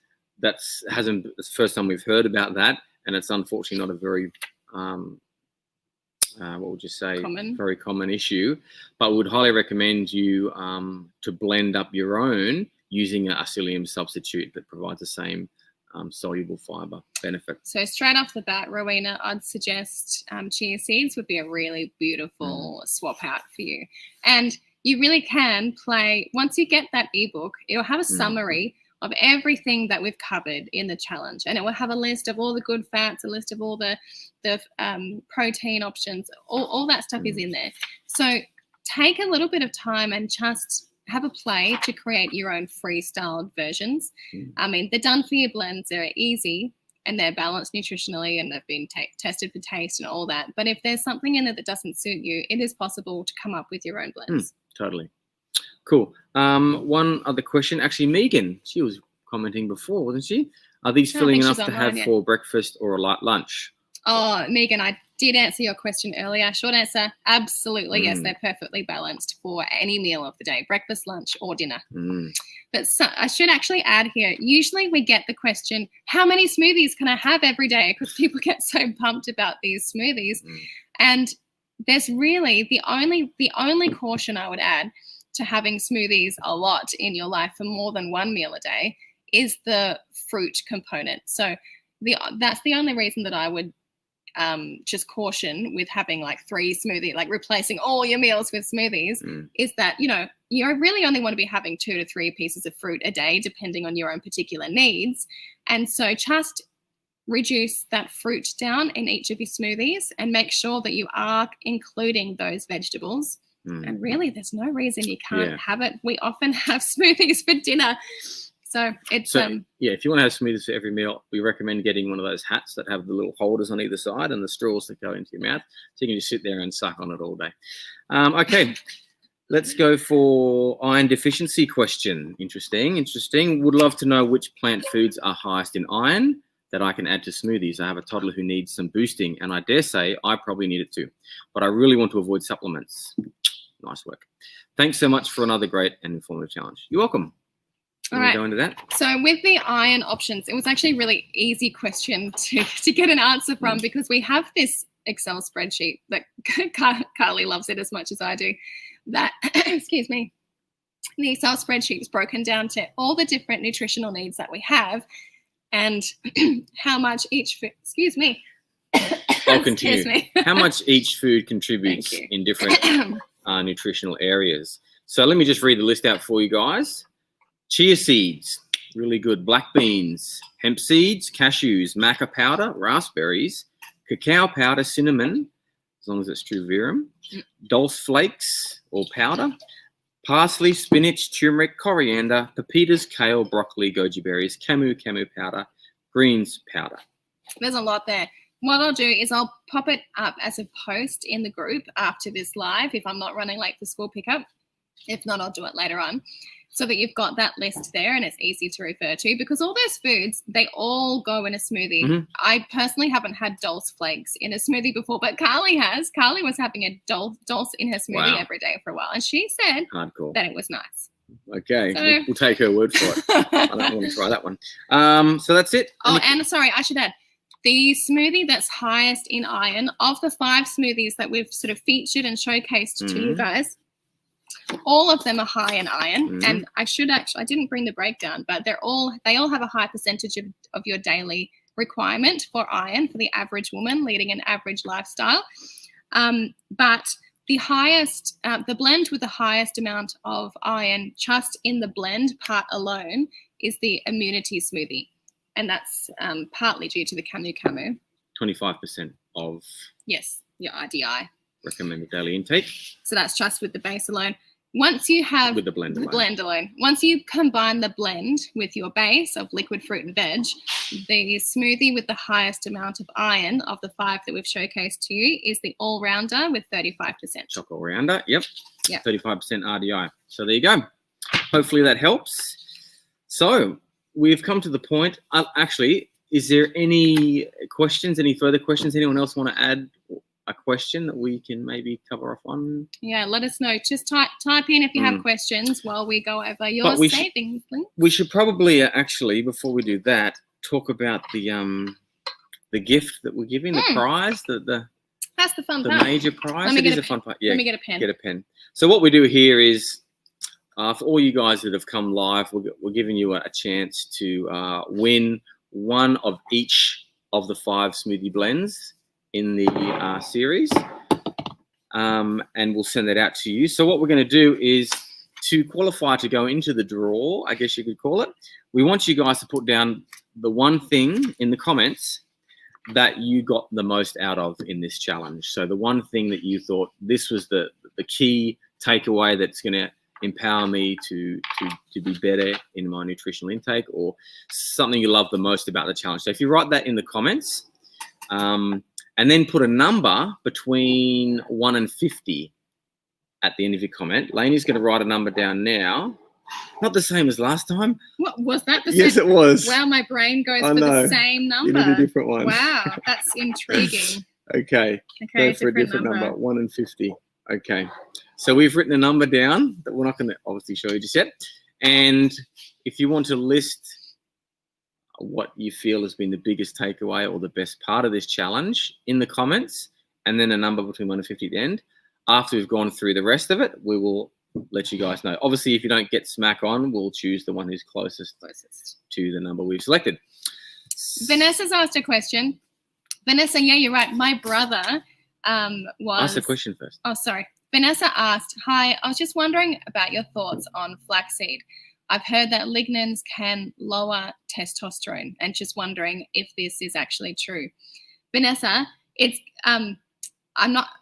it's the first time we've heard about that, and it's unfortunately not a very what would you say? Very common issue. But we would highly recommend you to blend up your own using a psyllium substitute that provides the same soluble fiber benefit. So straight off the bat, Rowena, I'd suggest chia seeds would be a really beautiful swap out for you. And you really can play, once you get that ebook, it'll have a summary of everything that we've covered in the challenge, and it will have a list of all the good fats, a list of all the protein options, all that stuff is in there. So take a little bit of time and just have a play to create your own freestyled versions. I mean, the done for you blends, they're easy and they're balanced nutritionally, and they've been tested for taste and all that. But if there's something in there that doesn't suit you, it is possible to come up with your own blends. Totally. Cool. One other question. Actually, Megan, she was commenting before, wasn't she? Are these filling enough to have for breakfast or a light lunch? Oh, Megan, I did answer your question earlier. Short answer, absolutely yes. They're perfectly balanced for any meal of the day, breakfast, lunch, or dinner. But I should actually add here, usually we get the question, how many smoothies can I have every day? Because people get so pumped about these smoothies. And there's really the only caution I would add to having smoothies a lot in your life for more than one meal a day is the fruit component. So that's the only reason that I would just caution with having like 3 smoothie, like replacing all your meals with smoothies, is that, you really only want to be having 2 to 3 pieces of fruit a day, depending on your own particular needs. And so just reduce that fruit down in each of your smoothies and make sure that you are including those vegetables. And really, there's no reason you can't have it. We often have smoothies for dinner. So it's if you want to have smoothies for every meal, we recommend getting one of those hats that have the little holders on either side and the straws that go into your mouth, so you can just sit there and suck on it all day. Okay, let's go for iron deficiency question. Interesting. Would love to know which plant foods are highest in iron that I can add to smoothies. I have a toddler who needs some boosting, and I dare say I probably need it too, but I really want to avoid supplements. Nice work. Thanks so much for another great and informative challenge. You're welcome. All right. Go into that. So with the iron options, it was actually a really easy question to get an answer from, because we have this Excel spreadsheet that Carly loves it as much as I do. That, excuse me, the Excel spreadsheet is broken down to all the different nutritional needs that we have and how much each food, excuse me. I'll continue. How much each food contributes in different nutritional areas. So let me just read the list out for you guys. Chia seeds, really good. Black beans, hemp seeds, cashews, maca powder, raspberries, cacao powder, cinnamon, as long as it's true verum, dulse flakes or powder, parsley, spinach, turmeric, coriander, pepitas, kale, broccoli, goji berries, camu powder, greens powder. There's a lot there. What I'll do is I'll pop it up as a post in the group after this live if I'm not running late for school pickup. If not, I'll do it later on, so that you've got that list there and it's easy to refer to, because all those foods, they all go in a smoothie. I personally haven't had dulse flakes in a smoothie before, but Carly was having a dulse in her smoothie every day for a while, and she said that it was nice. Okay, So- we'll take her word for it. I don't want to try that one. So that's it. Oh, and sorry, I should add, the smoothie that's highest in iron, of the 5 smoothies that we've sort of featured and showcased to you guys, all of them are high in iron. And I didn't bring the breakdown, but they all have a high percentage of your daily requirement for iron for the average woman leading an average lifestyle. But the highest, the blend with the highest amount of iron just in the blend part alone is the immunity smoothie. And that's partly due to the camu. 25% of Yes, your RDI. recommended daily intake. So that's just with the base alone. Once you have with the blend alone. Once you combine the blend with your base of liquid fruit and veg, the smoothie with the highest amount of iron of the 5 that we've showcased to you is the all-rounder with 35%. Choc all-rounder, yep. 35% RDI. So there you go. Hopefully that helps. So we've come to the point. Actually, is there any questions, any further questions? Anyone else want to add a question that we can maybe cover off on? Yeah, let us know. Just type in if you have questions while we go over your savings link. We should probably actually, before we do that, talk about the gift that we're giving, the prize, that's the fun part. The major prize. It is a fun part. Yeah. Let me get a pen. Get a pen. So what we do here is, for all you guys that have come live, we're giving you a chance to win one of each of the 5 smoothie blends in the series, and we'll send that out to you. So what we're going to do is, to qualify to go into the draw, I guess you could call it, we want you guys to put down the one thing in the comments that you got the most out of in this challenge. So the one thing that you thought, this was the key takeaway that's going to empower me to be better in my nutritional intake, or something you love the most about the challenge. So if you write that in the comments, and then put a number between 1 and 50 at the end of your comment. Lainey's going to write a number down now. Not the same as last time. What was that? Yes, it was. Wow, my brain goes for the same number. You need a different one. Wow, that's intriguing. Okay, go for a different number. 1 and 50. Okay, so we've written a number down that we're not going to obviously show you just yet. And if you want to list what you feel has been the biggest takeaway or the best part of this challenge in the comments, and then a number between 1 and 50 at the end. After we've gone through the rest of it, we will let you guys know. Obviously, if you don't get smack on, we'll choose the one who's closest to the number we've selected. Vanessa's asked a question. Vanessa, yeah, you're right. My brother was... Ask the question first. Oh, sorry. Vanessa asked, hi, I was just wondering about your thoughts on flaxseed. I've heard that lignans can lower testosterone, and just wondering if this is actually true. Vanessa, it's I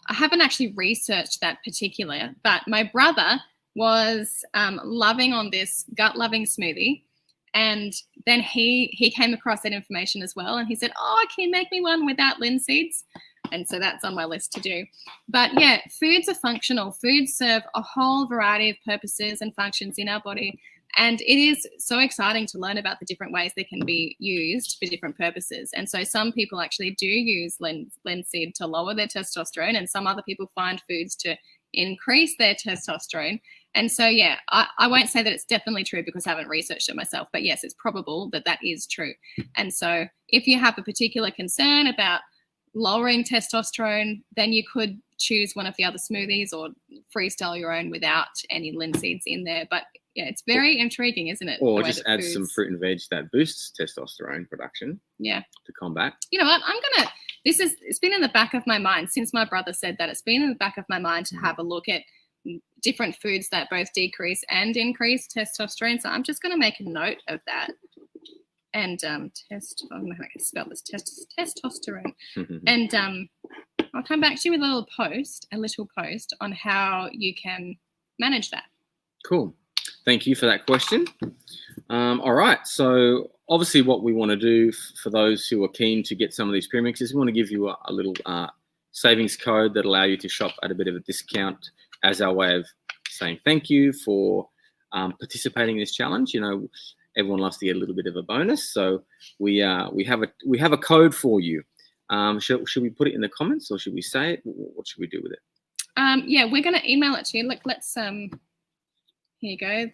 haven't actually researched that particular, but my brother was loving on this gut loving smoothie, and then he came across that information as well, and he said, oh, can you make me one without linseeds? And so that's on my list to do. But yeah, foods are functional. Foods serve a whole variety of purposes and functions in our body. And it is so exciting to learn about the different ways they can be used for different purposes. And so some people actually do use linseed to lower their testosterone, and some other people find foods to increase their testosterone. And so, yeah, I won't say that it's definitely true because I haven't researched it myself, but yes, it's probable that that is true. And so if you have a particular concern about lowering testosterone, then you could choose one of the other smoothies or freestyle your own without any linseeds in there. But yeah, it's very intriguing, isn't it? Or just add some fruit and veg that boosts testosterone production. Yeah. To combat. You know what? It's been in the back of my mind since my brother said that. It's been in the back of my mind to have a look at different foods that both decrease and increase testosterone. So I'm just going to make a note of that. And I'm going to spell this testosterone. And I'll come back to you with a little post on how you can manage that. Cool. Thank you for that question. All right. So obviously what we want to do for those who are keen to get some of these premixes, we want to give you a little savings code that allow you to shop at a bit of a discount as our way of saying thank you for participating in this challenge. You know, everyone loves to get a little bit of a bonus. So we have a code for you. Should we put it in the comments or should we say it? What should we do with it? Yeah, we're going to email it to you. Let's Here you go.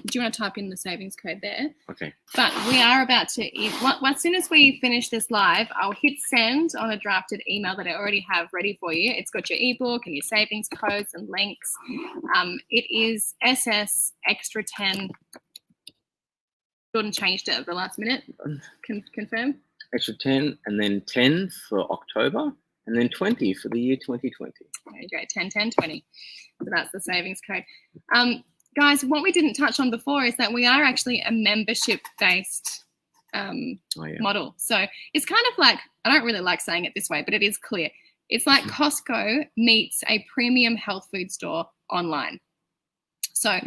Do you want to type in the savings code there? Okay. But we are about to, as soon as we finish this live, I'll hit send on a drafted email that I already have ready for you. It's got your ebook and your savings codes and links. It is SS extra 10. Jordan changed it at the last minute. Confirm? Extra 10 and then 10 for October and then 20 for the year 2020. There you go, 10, 10, 20. So that's the savings code. Guys, what we didn't touch on before is that we are actually a membership-based model. So it's kind of like, I don't really like saying it this way, but it is clear. It's like Costco meets a premium health food store online. So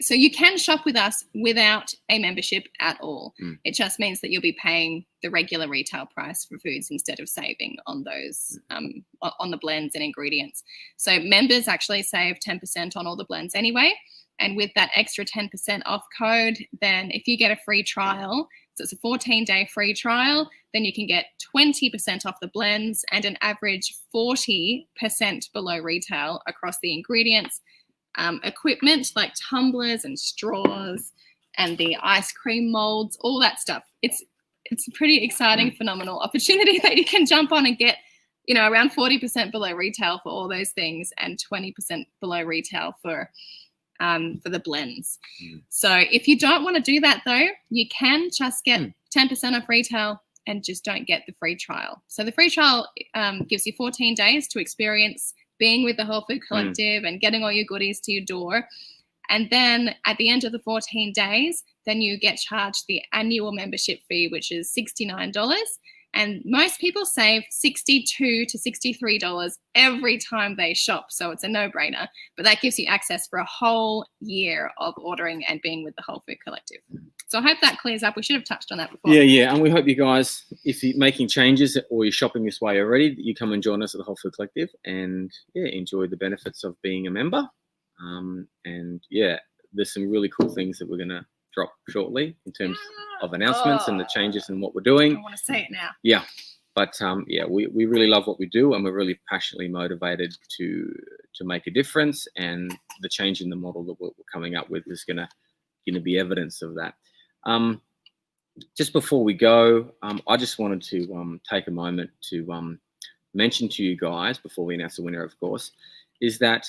so you can shop with us without a membership at all. It just means that you'll be paying the regular retail price for foods instead of saving on those on the blends and ingredients. So members actually save 10% on all the blends anyway. And with that extra 10% off code, then if you get a free trial, so it's a 14-day free trial, then you can get 20% off the blends and an average 40% below retail across the ingredients, equipment like tumblers and straws and the ice cream molds, all that stuff. It's a pretty exciting, phenomenal opportunity that you can jump on and get, around 40% below retail for all those things and 20% below retail for the blends. So if you don't want to do that though, you can just get 10% off retail and just don't get the free trial. So the free trial gives you 14 days to experience being with the Whole Food Collective and getting all your goodies to your door. And then at the end of the 14 days, then you get charged the annual membership fee, which is $69. And most people save $62 to $63 every time they shop. So it's a no-brainer. But that gives you access for a whole year of ordering and being with the Whole Food Collective. So I hope that clears up. We should have touched on that before. Yeah. And we hope you guys, if you're making changes or you're shopping this way already, that you come and join us at the Whole Food Collective and, enjoy the benefits of being a member. There's some really cool things that we're going to drop shortly in terms of announcements and the changes in what we're doing. I want to say it now. Yeah. But we really love what we do and we're really passionately motivated to make a difference, and the change in the model that we're coming up with is going to be evidence of that. Just before we go, I just wanted to take a moment to mention to you guys, before we announce the winner, of course, is that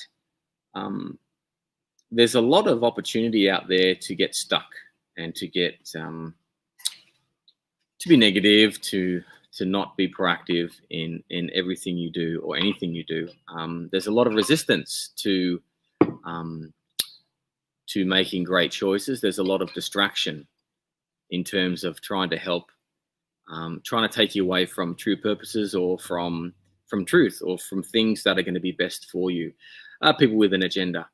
there's a lot of opportunity out there to get stuck and to get to be negative, to not be proactive in everything you do or anything you do. There's a lot of resistance to making great choices. There's a lot of distraction in terms of trying to help, trying to take you away from true purposes or from truth or from things that are going to be best for you. People with an agenda.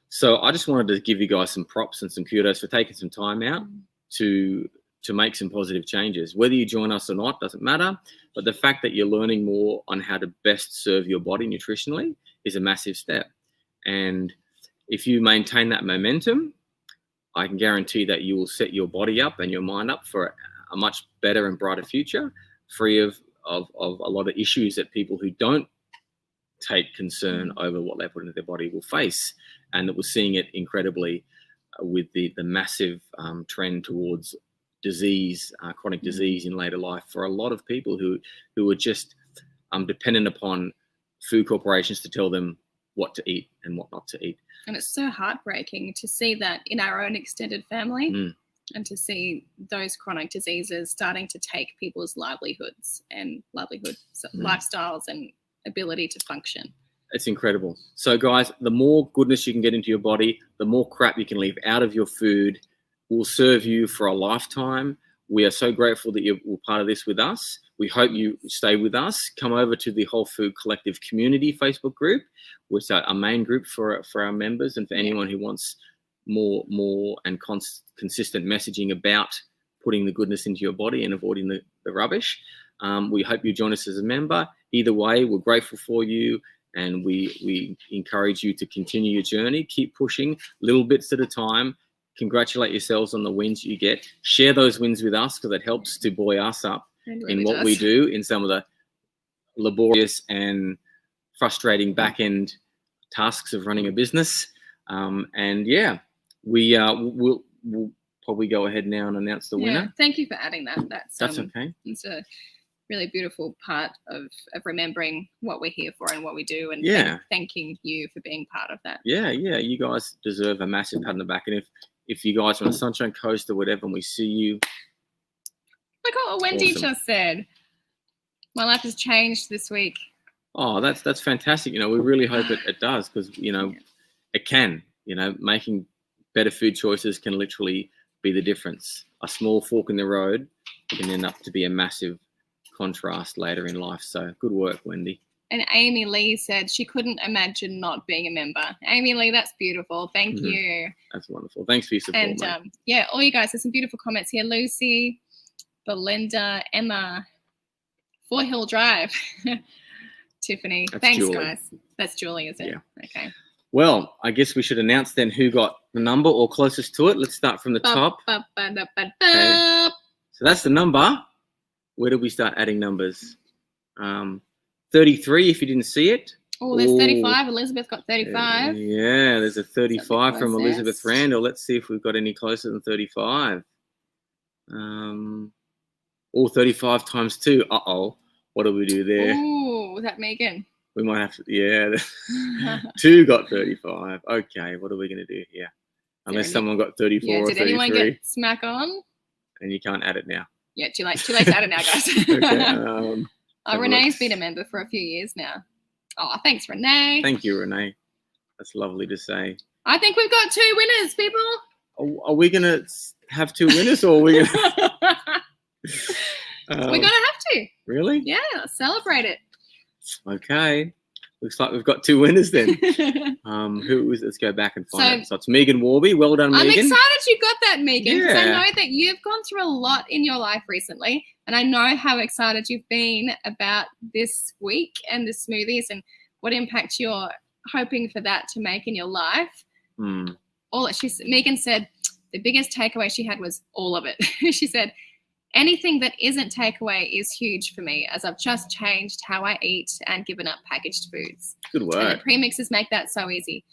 So I just wanted to give you guys some props and some kudos for taking some time out to make some positive changes. Whether you join us or not doesn't matter, but the fact that you're learning more on how to best serve your body nutritionally is a massive step. And if you maintain that momentum, I can guarantee that you will set your body up and your mind up for a much better and brighter future, free of a lot of issues that people who don't take concern over what they put into their body will face. And that we're seeing it incredibly with the massive trend towards disease, chronic disease in later life for a lot of people who are just dependent upon food corporations to tell them what to eat and what not to eat. And it's so heartbreaking to see that in our own extended family and to see those chronic diseases starting to take people's livelihoods and lifestyles and ability to function. It's incredible. So guys, the more goodness you can get into your body, the more crap you can leave out of your food will serve you for a lifetime. We are so grateful that you're part of this with us. We hope you stay with us. Come over to the Whole Food Collective Community Facebook group, which is a main group for our members and for anyone who wants more and consistent messaging about putting the goodness into your body and avoiding the rubbish. We hope you join us as a member. Either way, we're grateful for you. And we encourage you to continue your journey. Keep pushing little bits at a time. Congratulate yourselves on the wins you get. Share those wins with us because it helps to buoy us up in what we do in some of the laborious and frustrating back-end tasks of running a business. And yeah, we'll probably go ahead now and announce the winner. Thank you for adding that. That's okay. It's a really beautiful part of remembering what we're here for and what we do, and thanking you for being part of that. Yeah, you guys deserve a massive pat on the back. And if you guys are on the Sunshine Coast or whatever, and we see you, look what Wendy just said. My life has changed this week. Oh, that's fantastic. We really hope it does, because it can. Making better food choices can literally be the difference. A small fork in the road can end up to be a massive contrast later in life. So good work, Wendy. And Amy Lee said she couldn't imagine not being a member. Amy Lee, that's beautiful. Thank you. That's wonderful. Thanks for your support, and all you guys, there's some beautiful comments here. Lucy, Belinda, Emma, Fort Hill Drive, Tiffany. Thanks, Julie. Guys. That's Julie, is it? Yeah. Okay. Well, I guess we should announce then who got the number or closest to it. Let's start from the top. Okay. So that's the number. Where do we start adding numbers? 33, if you didn't see it. Oh, there's 35. Elizabeth got 35. Yeah, there's a 35 from Elizabeth Randall. Let's see if we've got any closer than 35. 35 times 2. Uh-oh. What do we do there? Oh, was that Megan? We might have to, 2 got 35. Okay, what are we going to do here? Unless someone got 34 or 33. Did anyone get smack on? And you can't add it now. Yeah, too late to add it now, guys. Okay, Renee's been a member for a few years now. Oh, thanks, Renee. Thank you, Renee. That's lovely to say. I think we've got 2 winners, people. Are we going to have 2 winners, or are we going to... We're going to have to. Really? Yeah, celebrate it. Okay. Looks like we've got 2 winners then. Let's go back and find out. So it's Megan Warby. Well done, Megan. I'm excited you got that, Megan, because I know that you've gone through a lot in your life recently, and I know how excited you've been about this week and the smoothies and what impact you're hoping for that to make in your life. Megan said the biggest takeaway she had was all of it. She said, anything that isn't takeaway is huge for me, as I've just changed how I eat and given up packaged foods. Good work. And the premixes make that so easy.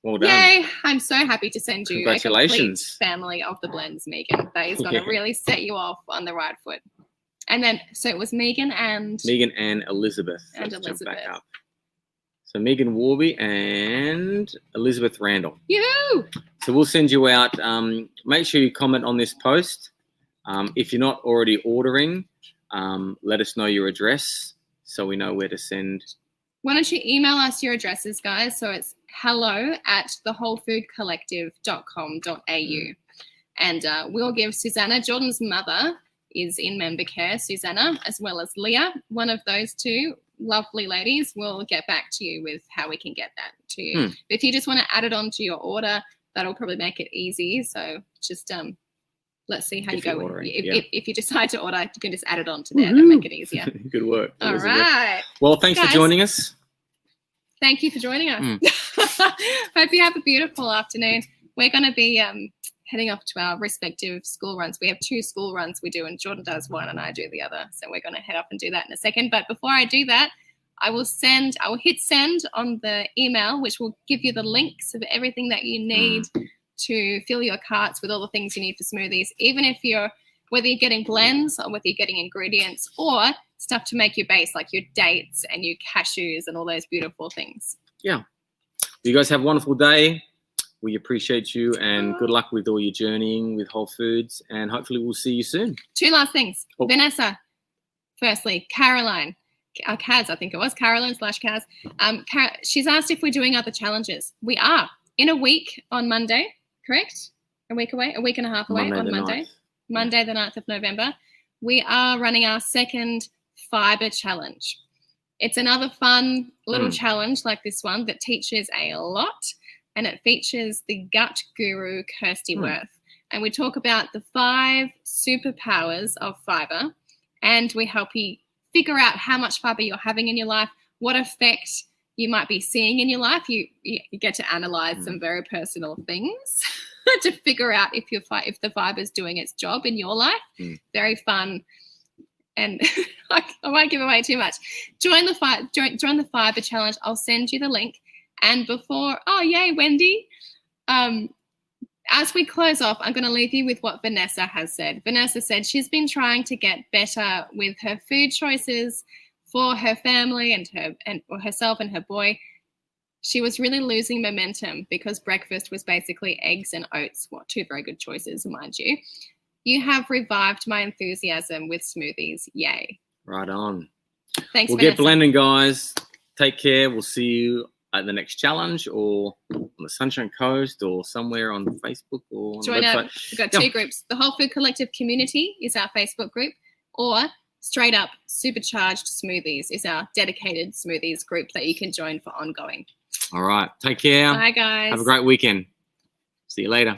Well done. Yay. I'm so happy to send you a complete family of the blends, Megan. That is going to really set you off on the right foot. And then, so it was Megan and Elizabeth. Let's jump back up. So Megan Warby and Elizabeth Randall. Yoo-hoo! So we'll send you out. Make sure you comment on this post. If you're not already ordering, let us know your address so we know where to send. Why don't you email us your addresses, guys? So it's hello@thewholefoodcollective.com.au. And we'll give Susanna, Jordan's mother, is in member care, Susanna, as well as Leah. One of those 2 lovely ladies will get back to you with how we can get that to you. But if you just want to add it onto your order, that'll probably make it easy. So just let's see how you go. If you decide to order, you can just add it on to there. That'll make it easier. Good work. All right. Well, thanks for joining us. Thank you for joining us. Hope you have a beautiful afternoon. We're going to be heading off to our respective school runs. We have 2 school runs we do, and Jordan does one and I do the other. So we're going to head off and do that in a second. But before I do that, I will hit send on the email, which will give you the links of everything that you need to fill your carts with all the things you need for smoothies, whether you're getting blends or whether you're getting ingredients or stuff to make your base, like your dates and your cashews and all those beautiful things. Yeah. You guys have a wonderful day. We appreciate you, and good luck with all your journeying with Whole Foods, and hopefully we'll see you soon. 2 last things. Vanessa, firstly, Caroline, Kaz, I think it was, Caroline/Kaz. She's asked if we're doing other challenges. We are. In a week on Monday, correct? A week and a half away on Monday. Monday, the 9th of November. We are running our second fiber challenge. It's another fun little challenge like this one that teaches a lot, and it features the gut guru, Kirsty Worth. And we talk about the 5 superpowers of fiber, and we help you figure out how much fiber you're having in your life, what effect you might be seeing in your life. You get to analyze some very personal things to figure out if the fiber is doing its job in your life. Very fun. And I won't give away too much. Join the fiber challenge. I'll send you the link. And yay, Wendy. As we close off, I'm going to leave you with what Vanessa has said. Vanessa said she's been trying to get better with her food choices for her family and herself and her boy. She was really losing momentum because breakfast was basically eggs and oats. What, two very good choices, mind you. You have revived my enthusiasm with smoothies. Yay. Right on. Thanks, We'll Vanessa. get blending, guys. Take care. We'll see you at the next challenge or on the Sunshine Coast or somewhere on Facebook or on the website. We've got two groups. The Whole Food Collective Community is our Facebook group, or straight up Supercharged Smoothies is our dedicated smoothies group that you can join for ongoing. All right. Take care. Bye, guys. Have a great weekend. See you later.